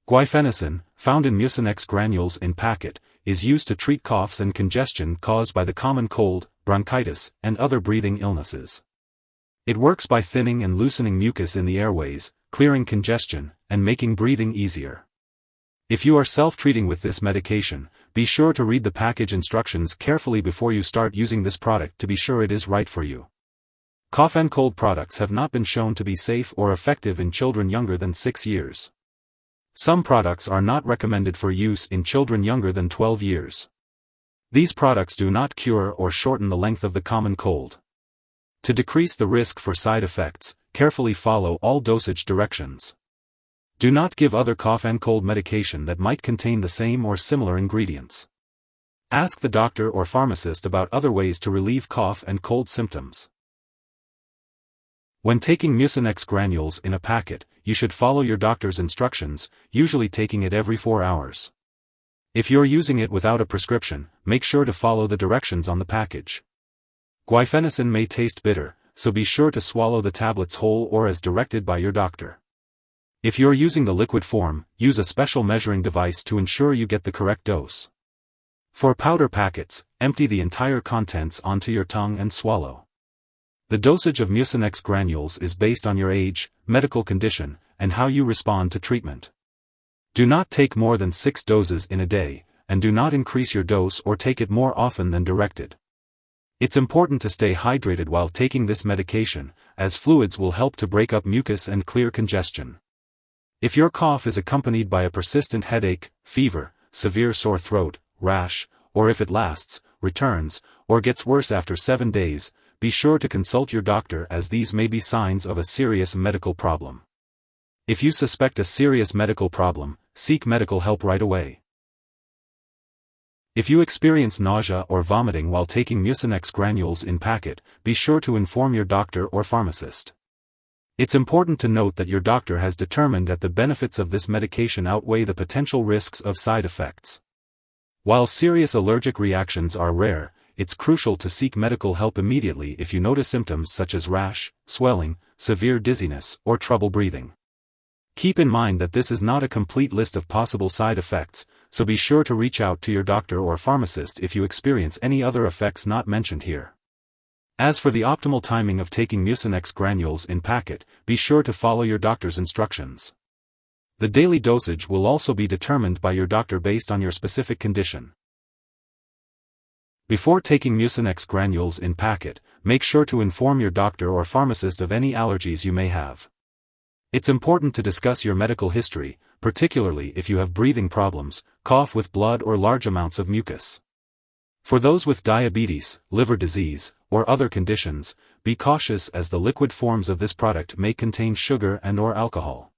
Guaifenesin, found in Mucinex Granules In Packet, is used to treat coughs and congestion caused by the common cold, bronchitis, and other breathing illnesses. It works by thinning and loosening mucus in the airways, clearing congestion, and making breathing easier. If you are self-treating with this medication, be sure to read the package instructions carefully before you start using this product to be sure it is right for you. Cough and cold products have not been shown to be safe or effective in children younger than 6 years. Some products are not recommended for use in children younger than 12 years. These products do not cure or shorten the length of the common cold. To decrease the risk for side effects, carefully follow all dosage directions. Do not give other cough and cold medication that might contain the same or similar ingredients. Ask the doctor or pharmacist about other ways to relieve cough and cold symptoms. When taking Mucinex granules in a packet, you should follow your doctor's instructions, usually taking it every 4 hours. If you're using it without a prescription, make sure to follow the directions on the package. Guaifenesin may taste bitter, so be sure to swallow the tablets whole or as directed by your doctor. If you're using the liquid form, use a special measuring device to ensure you get the correct dose. For powder packets, empty the entire contents onto your tongue and swallow. The dosage of Mucinex granules is based on your age, medical condition, and how you respond to treatment. Do not take more than 6 doses in a day, and do not increase your dose or take it more often than directed. It's important to stay hydrated while taking this medication, as fluids will help to break up mucus and clear congestion. If your cough is accompanied by a persistent headache, fever, severe sore throat, rash, or if it lasts, returns, or gets worse after 7 days, be sure to consult your doctor as these may be signs of a serious medical problem. If you suspect a serious medical problem, seek medical help right away. If you experience nausea or vomiting while taking Mucinex granules in packet, be sure to inform your doctor or pharmacist. It's important to note that your doctor has determined that the benefits of this medication outweigh the potential risks of side effects. While serious allergic reactions are rare, it's crucial to seek medical help immediately if you notice symptoms such as rash, swelling, severe dizziness, or trouble breathing. Keep in mind that this is not a complete list of possible side effects, so be sure to reach out to your doctor or pharmacist if you experience any other effects not mentioned here. As for the optimal timing of taking Mucinex granules in packet, be sure to follow your doctor's instructions. The daily dosage will also be determined by your doctor based on your specific condition. Before taking Mucinex granules in packet, make sure to inform your doctor or pharmacist of any allergies you may have. It's important to discuss your medical history, particularly if you have breathing problems, cough with blood or large amounts of mucus. For those with diabetes, liver disease, or other conditions, be cautious as the liquid forms of this product may contain sugar and/or alcohol.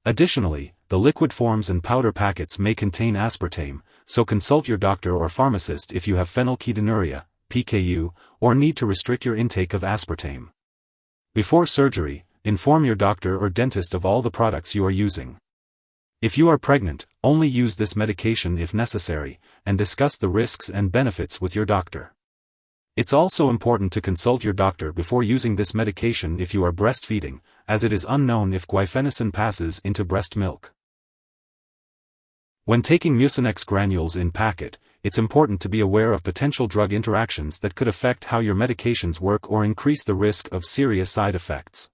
Additionally, the liquid forms and powder packets may contain aspartame, so consult your doctor or pharmacist if you have phenylketonuria, PKU, or need to restrict your intake of aspartame. Before surgery, inform your doctor or dentist of all the products you are using. If you are pregnant, only use this medication if necessary, and discuss the risks and benefits with your doctor. It's also important to consult your doctor before using this medication if you are breastfeeding, as it is unknown if guaifenesin passes into breast milk. When taking Mucinex granules in packet, it's important to be aware of potential drug interactions that could affect how your medications work or increase the risk of serious side effects.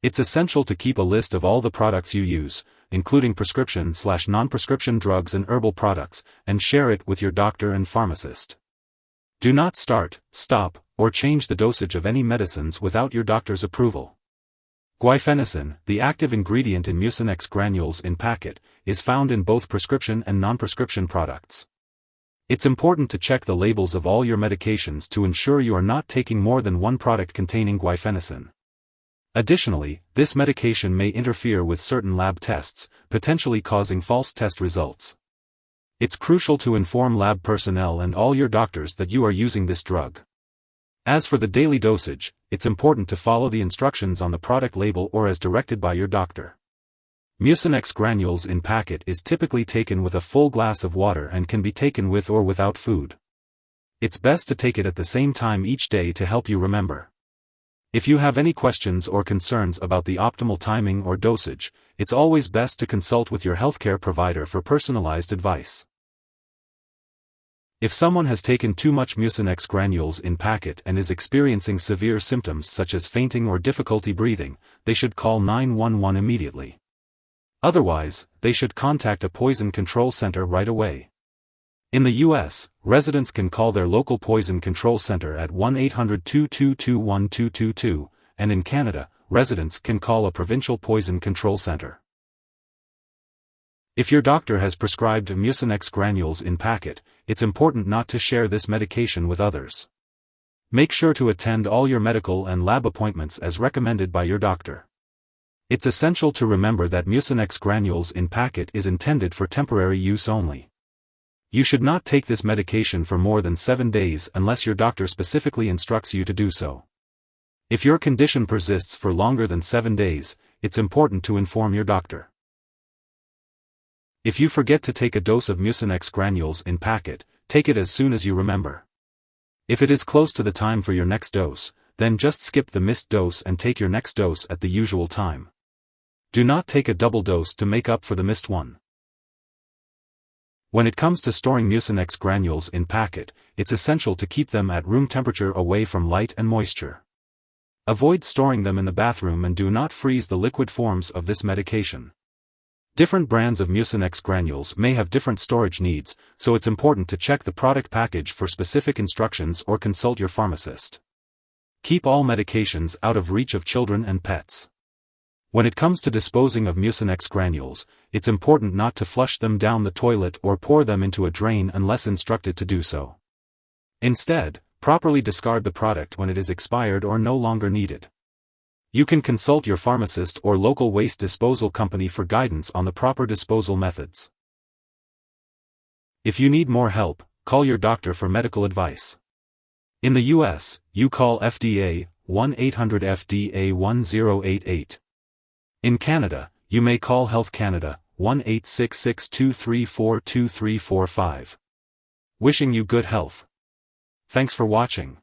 It's essential to keep a list of all the products you use, including prescription/non-prescription drugs and herbal products, and share it with your doctor and pharmacist. Do not start, stop, or change the dosage of any medicines without your doctor's approval. Guaifenesin, the active ingredient in Mucinex granules in packet, is found in both prescription and non-prescription products. It's important to check the labels of all your medications to ensure you are not taking more than one product containing guaifenesin. Additionally, this medication may interfere with certain lab tests, potentially causing false test results. It's crucial to inform lab personnel and all your doctors that you are using this drug. As for the daily dosage, it's important to follow the instructions on the product label or as directed by your doctor. Mucinex granules in packet is typically taken with a full glass of water and can be taken with or without food. It's best to take it at the same time each day to help you remember. If you have any questions or concerns about the optimal timing or dosage, it's always best to consult with your healthcare provider for personalized advice. If someone has taken too much Mucinex granules in packet and is experiencing severe symptoms such as fainting or difficulty breathing, they should call 911 immediately. Otherwise, they should contact a poison control center right away. In the U.S., residents can call their local poison control center at 1-800-222-1222, and in Canada, residents can call a provincial poison control center. If your doctor has prescribed Mucinex granules in packet, it's important not to share this medication with others. Make sure to attend all your medical and lab appointments as recommended by your doctor. It's essential to remember that Mucinex granules in packet is intended for temporary use only. You should not take this medication for more than 7 days unless your doctor specifically instructs you to do so. If your condition persists for longer than 7 days, it's important to inform your doctor. If you forget to take a dose of Mucinex granules in packet, take it as soon as you remember. If it is close to the time for your next dose, then just skip the missed dose and take your next dose at the usual time. Do not take a double dose to make up for the missed one. When it comes to storing Mucinex granules in packet, it's essential to keep them at room temperature away from light and moisture. Avoid storing them in the bathroom and do not freeze the liquid forms of this medication. Different brands of Mucinex granules may have different storage needs, so it's important to check the product package for specific instructions or consult your pharmacist. Keep all medications out of reach of children and pets. When it comes to disposing of Mucinex granules, it's important not to flush them down the toilet or pour them into a drain unless instructed to do so. Instead, properly discard the product when it is expired or no longer needed. You can consult your pharmacist or local waste disposal company for guidance on the proper disposal methods. If you need more help, call your doctor for medical advice. In the U.S., you call FDA, 1-800-FDA-1088. In Canada, you may call Health Canada, 1-866-234-2345. Wishing you good health. Thanks for watching.